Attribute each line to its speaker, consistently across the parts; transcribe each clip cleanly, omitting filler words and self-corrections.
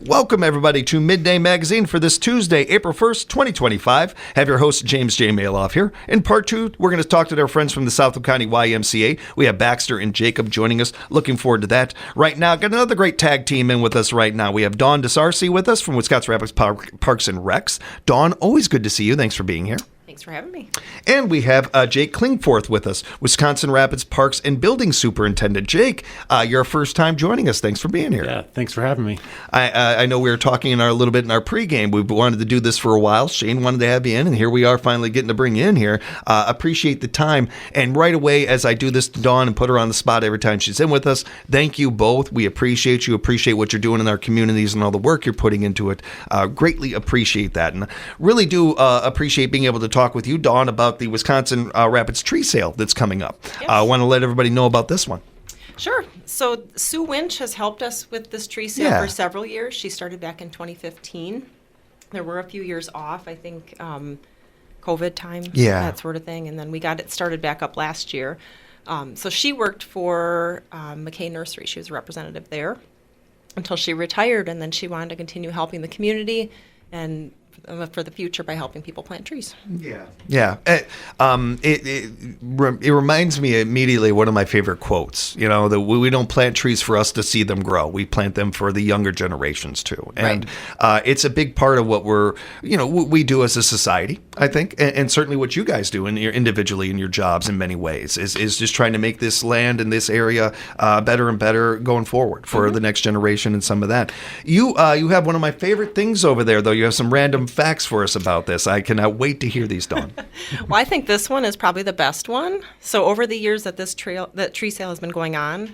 Speaker 1: Welcome, everybody, to Midday Magazine for this Tuesday, April 1st, 2025. Have your host, James J. Maloff here. In part two, we're going to talk to our friends from the Southwood County YMCA. We have Baxter and Jacob joining us. Looking forward to that. Right now, got another great tag team in with us right now. We have Dawn DeSarcy with us from Wisconsin Rapids Parks and Recs. Dawn, always good to see you. Thanks for being here.
Speaker 2: Thanks for having me.
Speaker 1: And we have Jake Klingforth with us, Wisconsin Rapids Parks and Building Superintendent. Jake, your first time joining us. Thanks for being here.
Speaker 3: Yeah, thanks for having me.
Speaker 1: I know we were talking a little bit in our pregame. We've wanted to do this for a while. Shane wanted to have you in, and here we are finally getting to bring you in here. Appreciate the time. And right away, as I do this to Dawn and put her on the spot every time she's in with us, thank you both. We appreciate you, appreciate what you're doing in our communities and all the work you're putting into it. Greatly appreciate that. And really do appreciate being able to talk with you, Dawn, about the Wisconsin Rapids tree sale that's coming up.
Speaker 2: Yes.
Speaker 1: I want to let everybody know about this one.
Speaker 2: Sure. So Sue Winch has helped us with this tree sale for several years. She started back in 2015. There were a few years off, I think, COVID time, that sort of thing. And then we got it started back up last year. So she worked for McKay Nursery. She was a representative there until she retired. And then she wanted to continue helping the community and for the future by helping people plant trees.
Speaker 1: Yeah. It reminds me immediately of one of my favorite quotes, that we don't plant trees for us to see them grow. We plant them for the younger generations too. And it's a big part of what we do as a society, I think, and certainly what you guys do individually in your jobs in many ways is just trying to make this land and this area better and better going forward for the next generation and some of that. You have one of my favorite things over there, though. You have some random facts for us about this. I cannot wait to hear these, Dawn.
Speaker 2: Well, I think this one is probably the best one. So over the years that that tree sale has been going on,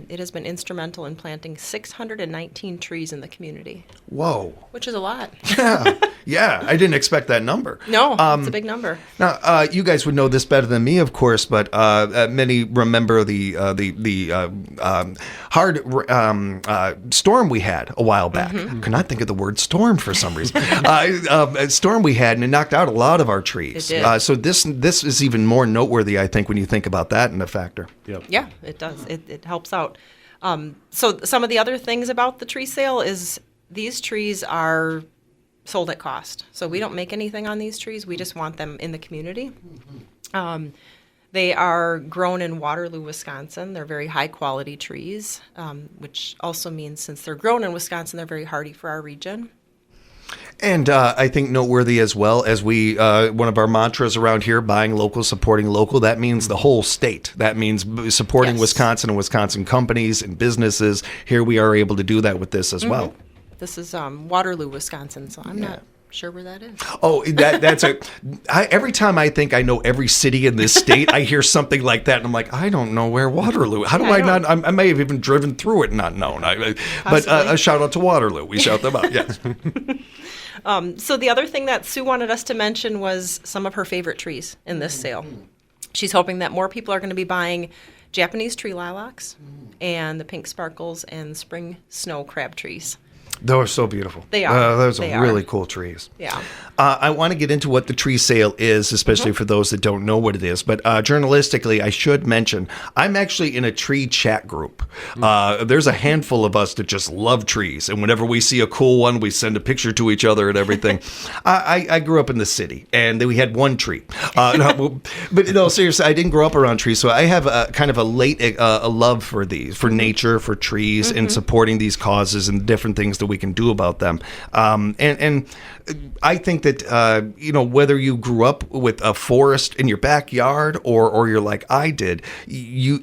Speaker 2: it has been instrumental in planting 619 trees in the community.
Speaker 1: Whoa.
Speaker 2: Which is a lot.
Speaker 1: Yeah. I didn't expect that number.
Speaker 2: No, it's a big number.
Speaker 1: Now, you guys would know this better than me, of course, but many remember the hard storm we had a while back. Could not think of the word storm for some reason. A storm we had, and it knocked out a lot of our trees.
Speaker 2: It did.
Speaker 1: So this is even more noteworthy, I think, when you think about that in a factor.
Speaker 3: Yep.
Speaker 2: Yeah, it does. It helps out. So some of the other things about the tree sale is these trees are sold at cost. So we don't make anything on these trees. We just want them in the community. They are grown in Waterloo, Wisconsin. They're very high quality trees, which also means since they're grown in Wisconsin, they're very hardy for our region.
Speaker 1: And I think noteworthy as well, as we one of our mantras around here, buying local, supporting local, that means the whole state. That means supporting Wisconsin and Wisconsin companies and businesses. Here we are able to do that with this as well.
Speaker 2: This is Waterloo, Wisconsin, so I'm not sure where that is.
Speaker 1: Oh, every time I think I know every city in this state, I hear something like that, and I'm like, I don't know where Waterloo. How do I not? I may have even driven through it and not known. But a shout out to Waterloo. We shout them out. Yes.
Speaker 2: So the other thing that Sue wanted us to mention was some of her favorite trees in this sale. She's hoping that more people are going to be buying Japanese tree lilacs and the pink sparkles and spring snow crab trees.
Speaker 1: Those are so beautiful.
Speaker 2: They are.
Speaker 1: Those are really cool trees.
Speaker 2: Yeah.
Speaker 1: I want to get into what the tree sale is, especially for those that don't know what it is. But journalistically, I should mention, I'm actually in a tree chat group. There's a handful of us that just love trees. And whenever we see a cool one, we send a picture to each other and everything. I grew up in the city, and we had one tree. But no, seriously, I didn't grow up around trees. So I have a kind of a love for these, for nature, for trees, and supporting these causes and different things that we can do about them. And I think that, whether you grew up with a forest in your backyard or you're like I did,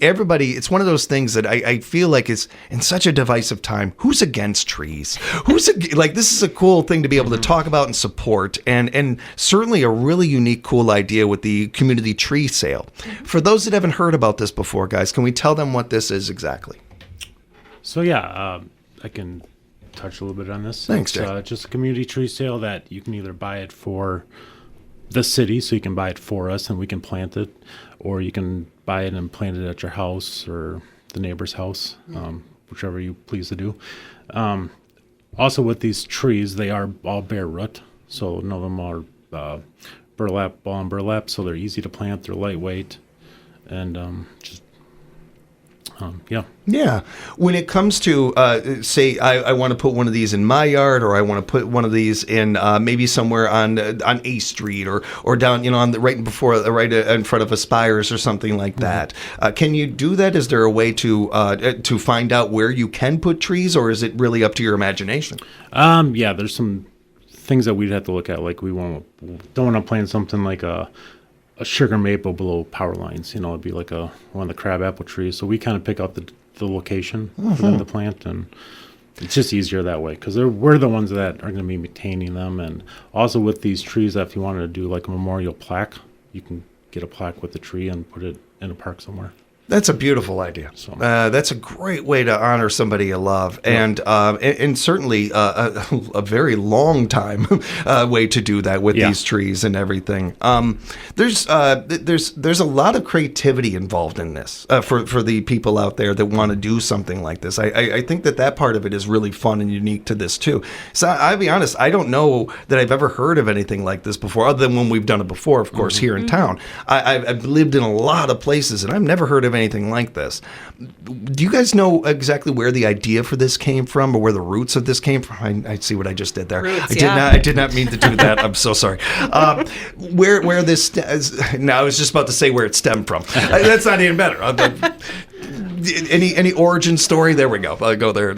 Speaker 1: everybody, it's one of those things that I feel like is in such a divisive time. Who's against trees? This is a cool thing to be able to talk about and support, and certainly a really unique, cool idea with the community tree sale. For those that haven't heard about this before, guys, can we tell them what this is exactly?
Speaker 3: So, I can touch a little bit on this.
Speaker 1: Thanks, Jay.
Speaker 3: It's just a community tree sale that you can either buy it for the city, so you can buy it for us and we can plant it, or you can buy it and plant it at your house or the neighbor's house, whichever you please to do. Also with these trees, they are all bare root, so none of them are ball and burlap, so they're easy to plant, they're lightweight, and Yeah.
Speaker 1: Yeah. When it comes to, say, I want to put one of these in my yard, or I want to put one of these in maybe somewhere on A Street, or down, on the right in front of Aspires or something like that. Can you do that? Is there a way to find out where you can put trees, or is it really up to your imagination?
Speaker 3: Yeah, there's some things that we'd have to look at. Like don't want to plant something like a sugar maple below power lines. It'd be like one of the crabapple trees. So we kind of pick out the location for them to plant, and it's just easier that way because we're the ones that are going to be maintaining them. And also with these trees, if you wanted to do like a memorial plaque, you can get a plaque with the tree and put it in a park somewhere.
Speaker 1: That's a beautiful idea. That's a great way to honor somebody you love, and certainly a very long time way to do that with these trees and everything. There's a lot of creativity involved in this for the people out there that want to do something like this. I think that part of it is really fun and unique to this too. So I'll be honest, I don't know that I've ever heard of anything like this before, other than when we've done it before, of course, here in town. I've lived in a lot of places, and I've never heard of anything like this. Do you guys know exactly where the idea for this came from, or where the roots of this came from? I see what I just did there. I did not mean to do that. I'm so sorry. Where this now I was just about to say where it stemmed from. That's not even better. Any origin story? There we go. I'll go there.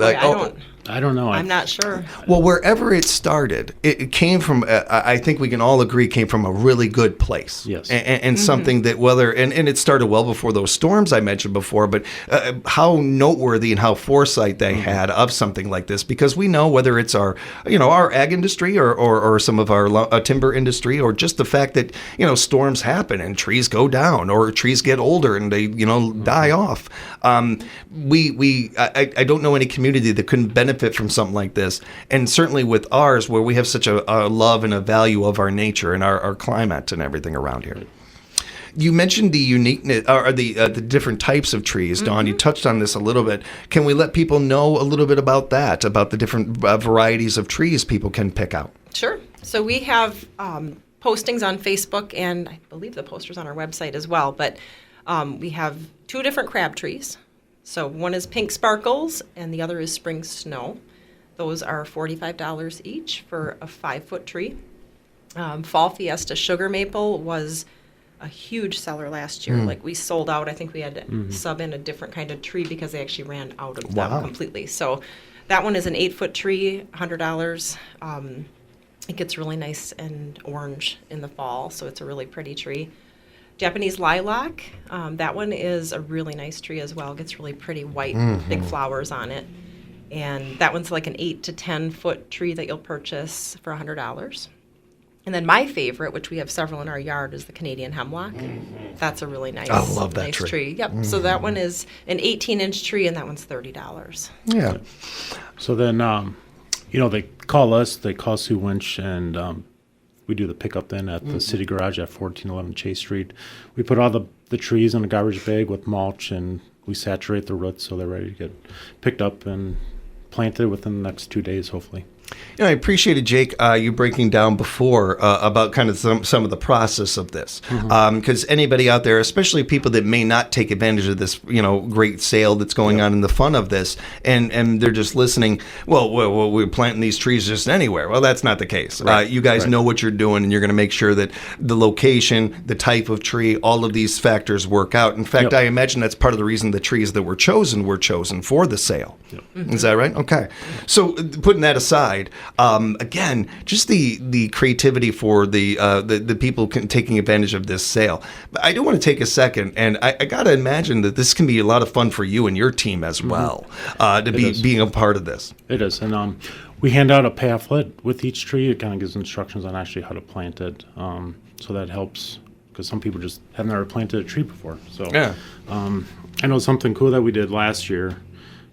Speaker 3: I don't know.
Speaker 2: I'm not sure.
Speaker 1: Well, wherever it started, it came from, I think we can all agree, came from a really good place.
Speaker 3: Yes.
Speaker 1: And something that and it started well before those storms I mentioned before, but how noteworthy and how foresight they had of something like this, because we know whether it's our ag industry or some of our timber industry, or just the fact that, storms happen and trees go down, or trees get older and they, die off. I don't know any community that couldn't benefit from something like this, and certainly with ours, where we have such a love and a value of our nature and our climate and everything around here. You mentioned the uniqueness, or the different types of trees, Dawn. You touched on this a little bit. Can we let people know a little bit about that, about the different varieties of trees people can pick out?
Speaker 2: Sure. So we have postings on Facebook, and I believe the posters on our website as well, but we have 2 different crab trees. So one is Pink Sparkles, and the other is Spring Snow. Those are $45 each for a 5-foot tree. Fall Fiesta Sugar Maple was a huge seller last year. Like, we sold out. I think we had to sub in a different kind of tree because they actually ran out of them completely. So that one is an 8-foot tree, $100. It gets really nice and orange in the fall, so it's a really pretty tree. Japanese lilac, that one is a really nice tree as well. It gets really pretty white, big flowers on it. And that one's like an 8 to 10 foot tree that you'll purchase for $100. And then my favorite, which we have several in our yard, is the Canadian hemlock. That's a really nice,
Speaker 1: I love that
Speaker 2: nice
Speaker 1: tree.
Speaker 2: Yep. So that one is an 18-inch tree, and that one's $30.
Speaker 1: Yeah.
Speaker 3: So then, they call us. They call Sue Winch, and we do the pickup then at the city garage at 1411 Chase Street. We put all the trees in a garbage bag with mulch, and we saturate the roots so they're ready to get picked up and planted within the next 2 days, hopefully.
Speaker 1: I appreciated, Jake, you breaking down before about kind of some of the process of this. Because anybody out there, especially people that may not take advantage of this, great sale that's going on and the fun of this, and they're just listening, well, we're planting these trees just anywhere. Well, that's not the case. Right. You guys know what you're doing, and you're going to make sure that the location, the type of tree, all of these factors work out. In fact, I imagine that's part of the reason the trees that were chosen for the sale. Is that right? Okay. So putting that aside, again, just the creativity for the people taking advantage of this sale. But I do want to take a second, and I got to imagine that this can be a lot of fun for you and your team as well, being a part of this.
Speaker 3: It is, and we hand out a pamphlet with each tree. It kind of gives instructions on actually how to plant it, so that helps, because some people just have never planted a tree before. So I know something cool that we did last year,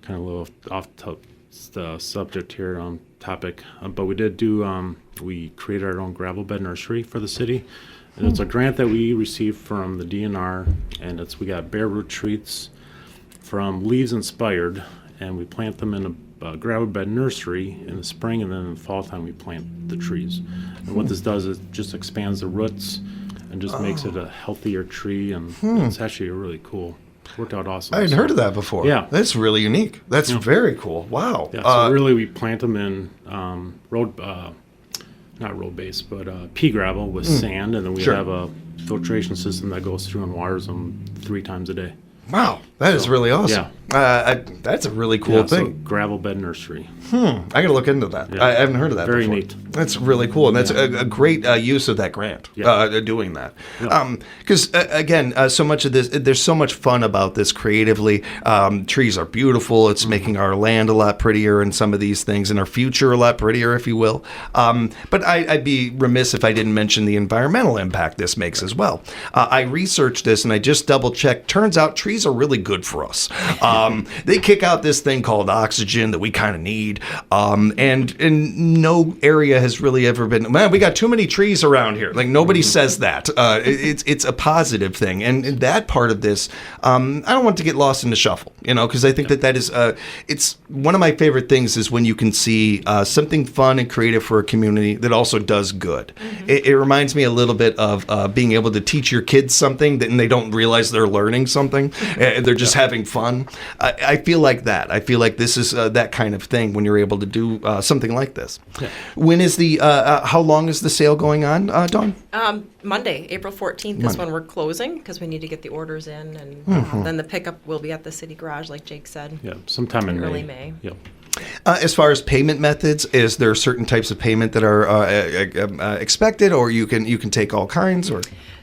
Speaker 3: kind of a little off the subject here on topic, but we did do we created our own gravel bed nursery for the city, and it's a grant that we received from the DNR, and we got bare root trees from Leaves Inspired, and we plant them in a gravel bed nursery in the spring, and then in the fall time we plant the trees. And what this does is just expands the roots and just makes it a healthier tree, and it's actually really cool. worked out awesome.
Speaker 1: I hadn't heard of that before.
Speaker 3: Yeah.
Speaker 1: That's really unique. That's very cool. Wow.
Speaker 3: Yeah, so really we plant them in not road base, but pea gravel with sand, and then we have a filtration system that goes through and waters them 3 times a day.
Speaker 1: Wow, that is really awesome. That's a really cool thing.
Speaker 3: So gravel bed nursery.
Speaker 1: I got to look into that.
Speaker 3: Yeah.
Speaker 1: I haven't heard of that
Speaker 3: Very
Speaker 1: before.
Speaker 3: neat.
Speaker 1: That's really cool, and that's a great use of that grant, doing that. Because, again, so much of this, there's so much fun about this creatively. Trees are beautiful. It's making our land a lot prettier and some of these things, and our future a lot prettier, if you will. But I'd be remiss if I didn't mention the environmental impact this makes as well. I researched this, and I just double-checked. Turns out trees are really good for us. They kick out this thing called oxygen that we kind of need. And no area has really ever been, man, we got too many trees around here. Like, nobody says that. It's a positive thing. And that part of this, I don't want to get lost in the shuffle, because I think that is, it's one of my favorite things is when you can see something fun and creative for a community that also does good. It reminds me a little bit of being able to teach your kids something and they don't realize they're learning something. They're just having fun. I feel like that. I feel like this is that kind of thing when you're able to do something like this. When is how long is the sale going on, Dawn?
Speaker 2: Monday, April 14th is when we're closing because we need to get the orders in, and then the pickup will be at the city garage, like Jake said.
Speaker 3: Yeah, sometime in
Speaker 2: early May.
Speaker 3: Yep.
Speaker 1: As far as payment methods, is there certain types of payment that are expected, or you can take all kinds, or?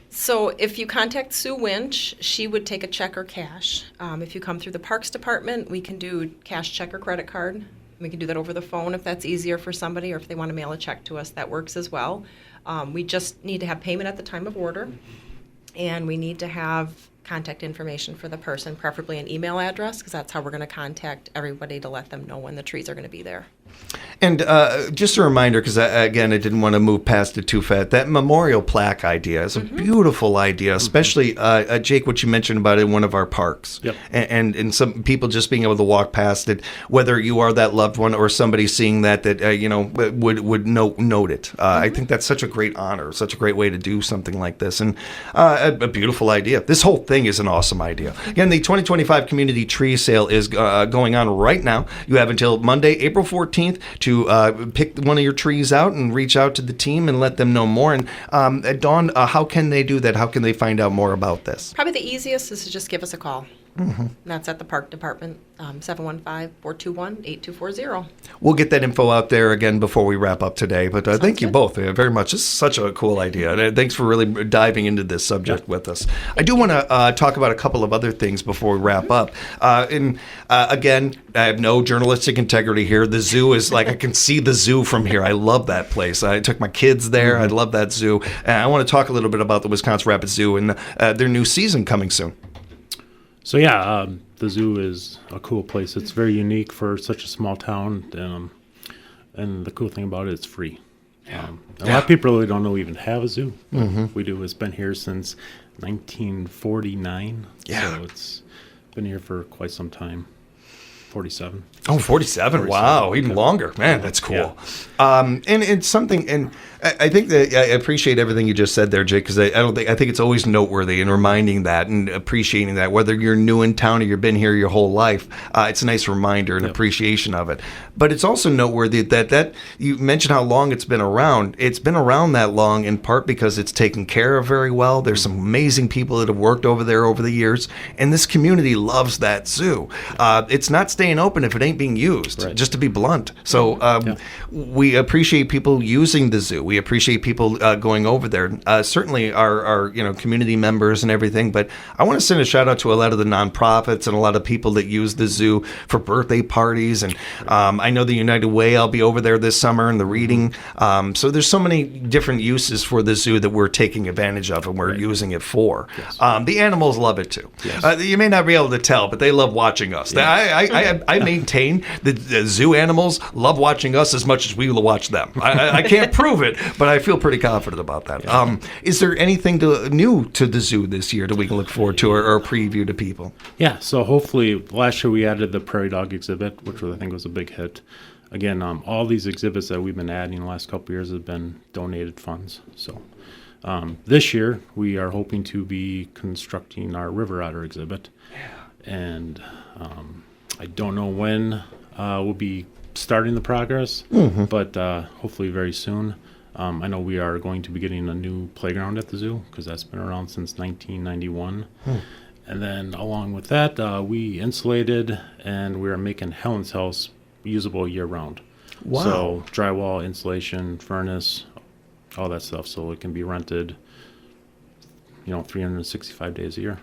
Speaker 2: So if you contact Sue Winch, she would take a check or cash. If you come through the Parks Department, we can do cash, check, or credit card. We can do that over the phone if that's easier for somebody, or if they want to mail a check to us, that works as well. We just need to have payment at the time of order, and we need to have contact information for the person, preferably an email address, because that's how we're going to contact everybody to let them know when the trees are going to be there.
Speaker 1: And just a reminder, because again, I didn't want to move past it too fast. That memorial plaque idea is a beautiful idea, especially Jake, what you mentioned about it in one of our parks, and some people just being able to walk past it, whether you are that loved one or somebody seeing that would note it. I think that's such a great honor, such a great way to do something like this, and a beautiful idea. This whole thing is an awesome idea. Again, the 2025 Community Tree Sale is going on right now. You have until Monday, April 14th. To pick one of your trees out and reach out to the team and let them know more. And Dawn, how can they do that? How can they find out more about this?
Speaker 2: Probably the easiest is to just give us a call. And that's at the Park Department, 715-421-8240.
Speaker 1: We'll get that info out there again before we wrap up today. But thank you both very much. This is such a cool idea. And thanks for really diving into this subject with us. I do want to talk about a couple of other things before we wrap up. Again, I have no journalistic integrity here. The zoo is like, I can see the zoo from here. I love that place. I took my kids there. I love that zoo. And I want to talk a little bit about the Wisconsin Rapids Zoo and their new season coming soon.
Speaker 3: So the zoo is a cool place. It's very unique for such a small town, and the cool thing about it, it's free. A lot of people really don't know we even have a zoo. We do. It's been here since 1949. So it's been here for quite some time. 47.
Speaker 1: Oh, 47. Wow, even longer. Man, that's cool. And it's something, and I think that I appreciate everything you just said there, Jake, because I think it's always noteworthy and reminding that and appreciating that, whether you're new in town or you've been here your whole life, it's a nice reminder and appreciation of it. But it's also noteworthy that you mentioned how long it's been around. It's been around that long in part because it's taken care of very well. There's some amazing people that have worked over there over the years, and this community loves that zoo. It's not staying open if it ain't being used, just to be blunt. So we appreciate people using the zoo. We appreciate people going over there. Certainly our community members and everything. But I want to send a shout out to a lot of the nonprofits and a lot of people that use the zoo for birthday parties. And I know the United Way. I'll be over there this summer and the reading. So there's so many different uses for the zoo that we're taking advantage of and we're using it for. The animals love it too. You may not be able to tell, but they love watching us. I maintain that the zoo animals love watching us as much as we will watch them. I can't prove it, but I feel pretty confident about that. Is there anything new to the zoo this year that we can look forward to or preview to people?
Speaker 3: Yeah, so hopefully last year we added the prairie dog exhibit, which I think was a big hit. Again, all these exhibits that we've been adding the last couple of years have been donated funds. So This year, we are hoping to be constructing our river otter exhibit. And I don't know when we'll be starting the progress, but hopefully very soon. I know we are going to be getting a new playground at the zoo because that's been around since 1991. And then along with that, we insulated and we are making Helen's house usable year-round.
Speaker 1: Wow.
Speaker 3: So drywall, insulation, furnace, all that stuff, so it can be rented 365 days a year.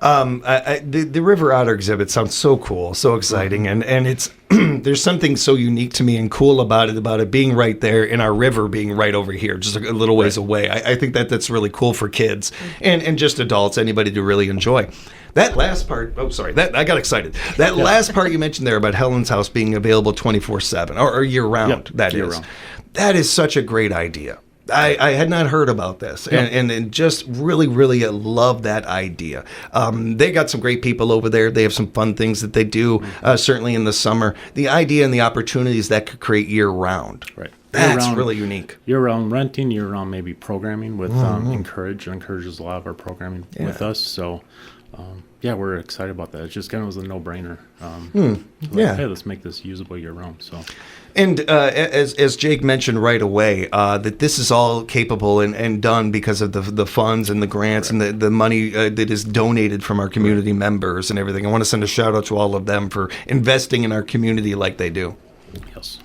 Speaker 1: The River Otter exhibit sounds so cool, so exciting, and it's there's something so unique to me and cool about it being right there and our river being right over here, just a little ways away. I think that's really cool for kids and just adults, anybody to really enjoy. That last part, I got excited. That last part you mentioned there about Helen's house being available 24/7 or year round,
Speaker 3: year-round.
Speaker 1: That is such a great idea. I had not heard about this, and just really, really love that idea. They got some great people over there. They have some fun things that they do, certainly in the summer. The idea and the opportunities that could create year-round.
Speaker 3: Right.
Speaker 1: That's really unique.
Speaker 3: Year-round renting, year-round maybe programming with encourages a lot of our programming with us. So, we're excited about that. It just kind of was a no-brainer. Hey, let's make this usable year-round. So.
Speaker 1: And as Jake mentioned right away, that this is all capable and done because of the funds and the grants and the money that is donated from our community members and everything. I want to send a shout out to all of them for investing in our community like they do.
Speaker 3: Yes.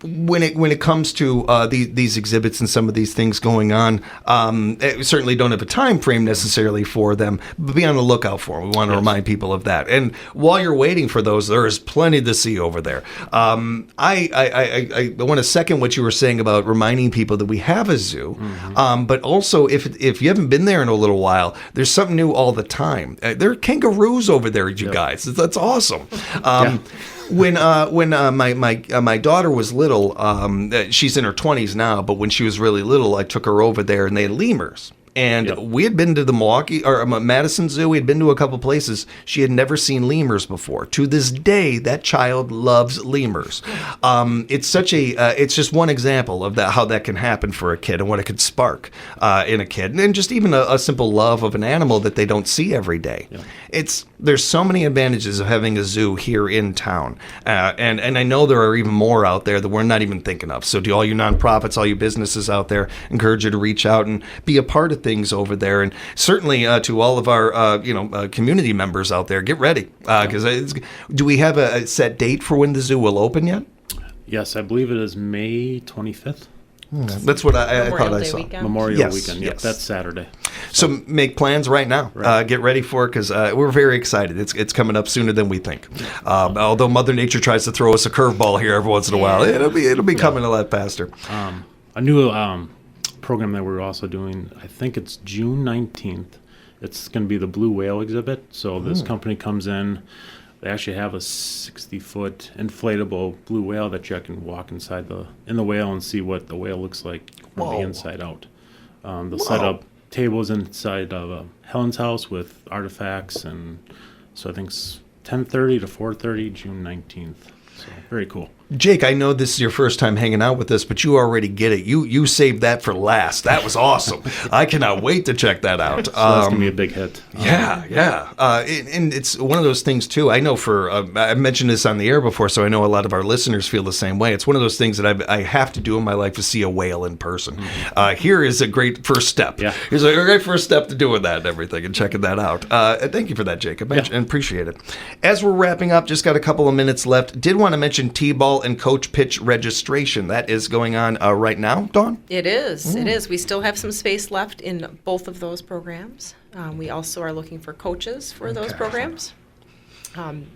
Speaker 1: When it comes to these exhibits and some of these things going on, we certainly don't have a time frame necessarily for them, but be on the lookout for them. We want to remind people of that. And while you're waiting for those, there is plenty to see over there. I want to second what you were saying about reminding people that we have a zoo, but also if you haven't been there in a little while, there's something new all the time. There are kangaroos over there, you guys. That's awesome. When my daughter was little, she's in her 20s now, but when she was really little, I took her over there and they had lemurs. And we had been to the Madison Zoo. We had been to a couple places. She had never seen lemurs before. To this day, that child loves lemurs. It's just one example of how that can happen for a kid and what it could spark in a kid, and just even a simple love of an animal that they don't see every day. There's so many advantages of having a zoo here in town, and I know there are even more out there that we're not even thinking of. So to all you nonprofits, all you businesses out there, encourage you to reach out and be a part of things over there, and certainly to all of our community members out there, get ready because do we have a set date for when the zoo will open yet?
Speaker 3: Yes, I believe it is May 25th.
Speaker 1: That's what I thought I saw.
Speaker 2: Weekend.
Speaker 3: Memorial Weekend. Yep, that's Saturday.
Speaker 1: So make plans right now. Get ready for it because we're very excited. It's coming up sooner than we think. Although Mother Nature tries to throw us a curveball here every once in a while, it'll be coming a lot faster.
Speaker 3: A new program that we're also doing, I think it's June 19th. It's going to be the blue whale exhibit. So this company comes in. They actually have a 60-foot inflatable blue whale that you can walk inside the whale and see what the whale looks like from the inside out. They'll set up tables inside of Helen's house with artifacts, and so I think it's 10:30 to 4:30, June 19th. So very cool.
Speaker 1: Jake, I know this is your first time hanging out with us, but you already get it. You saved that for last. That was awesome. I cannot wait to check that out.
Speaker 3: So that's going to be a big hit.
Speaker 1: And it's one of those things, too. I know I mentioned this on the air before, so I know a lot of our listeners feel the same way. It's one of those things that I have to do in my life to see a whale in person. Here is a great first step.
Speaker 3: Yeah.
Speaker 1: Here's a great first step to doing that and everything and checking that out. Thank you for that, Jacob. I appreciate it. As we're wrapping up, just got a couple of minutes left. Did want to mention T-ball and coach pitch registration. That is going on right now, Dawn?
Speaker 2: It is. It is. We still have some space left in both of those programs. We also are looking for coaches for those programs.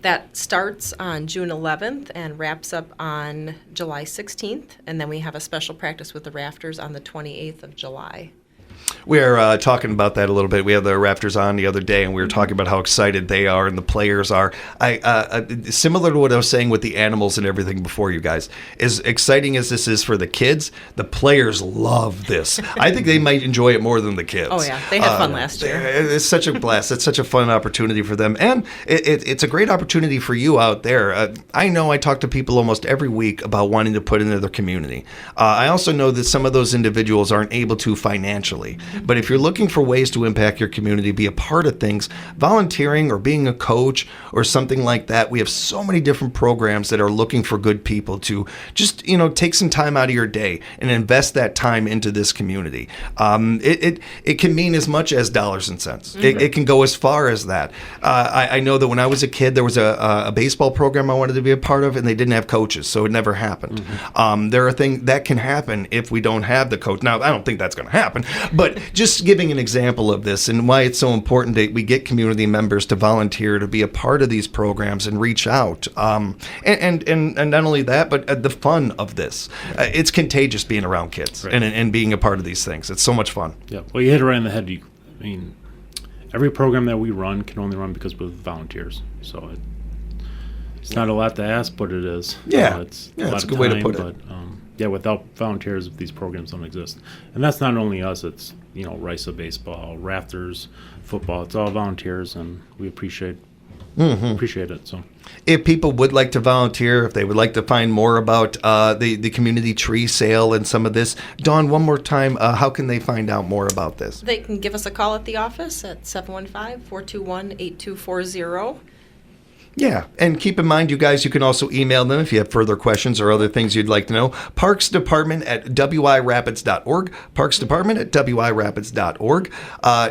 Speaker 2: That starts on June 11th and wraps up on July 16th. And then we have a special practice with the Rafters on the 28th of July.
Speaker 1: We were talking about that a little bit. We had the Raptors on the other day, and we were talking about how excited they are and the players are. Similar to what I was saying with the animals and everything before, you guys, as exciting as this is for the kids, the players love this. I think they might enjoy it more than the kids.
Speaker 2: Oh, yeah. They had fun last year.
Speaker 1: It's such a blast. It's such a fun opportunity for them. And it's a great opportunity for you out there. I know I talk to people almost every week about wanting to put into their community. I also know that some of those individuals aren't able to financially. But if you're looking for ways to impact your community, be a part of things, volunteering or being a coach or something like that, we have so many different programs that are looking for good people to just, take some time out of your day and invest that time into this community. It can mean as much as dollars and cents. Mm-hmm. It can go as far as that. I know that when I was a kid, there was a baseball program I wanted to be a part of, and they didn't have coaches, so it never happened. Mm-hmm. There are things that can happen if we don't have the coach. Now, I don't think that's going to happen, but just giving an example of this and why it's so important that we get community members to volunteer to be a part of these programs and reach out. And not only that, but the fun of this. It's contagious being around kids and being a part of these things. It's so much fun.
Speaker 3: Yeah. Well, you hit it right in the head. Every program that we run can only run because we're volunteers. So it's not a lot to ask, but it is.
Speaker 1: Yeah.
Speaker 3: It's
Speaker 1: a good way to put it.
Speaker 3: But, without volunteers, these programs don't exist. And that's not only us. It's, RISA baseball, Rafters football. It's all volunteers, and we appreciate it. So,
Speaker 1: if people would like to volunteer, if they would like to find more about the community tree sale and some of this, Dawn, one more time, how can they find out more about this?
Speaker 2: They can give us a call at the office at 715-421-8240.
Speaker 1: Yeah, and keep in mind, you guys, you can also email them if you have further questions or other things you'd like to know. parksdepartment@wirapids.org, parksdepartment@wirapids.org.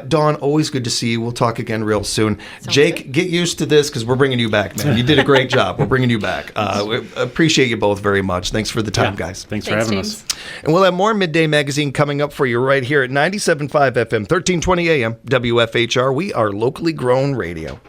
Speaker 1: Dawn, always good to see you. We'll talk again real soon.
Speaker 2: Sounds
Speaker 1: Jake,
Speaker 2: good.
Speaker 1: Get used to this because we're bringing you back, man. You did a great job. We're bringing you back. We appreciate you both very much. Thanks for the time, guys.
Speaker 3: Thanks for having us.
Speaker 1: And we'll have more Midday Magazine coming up for you right here at 97.5 FM, 1320 AM, WFHR. We are locally grown radio.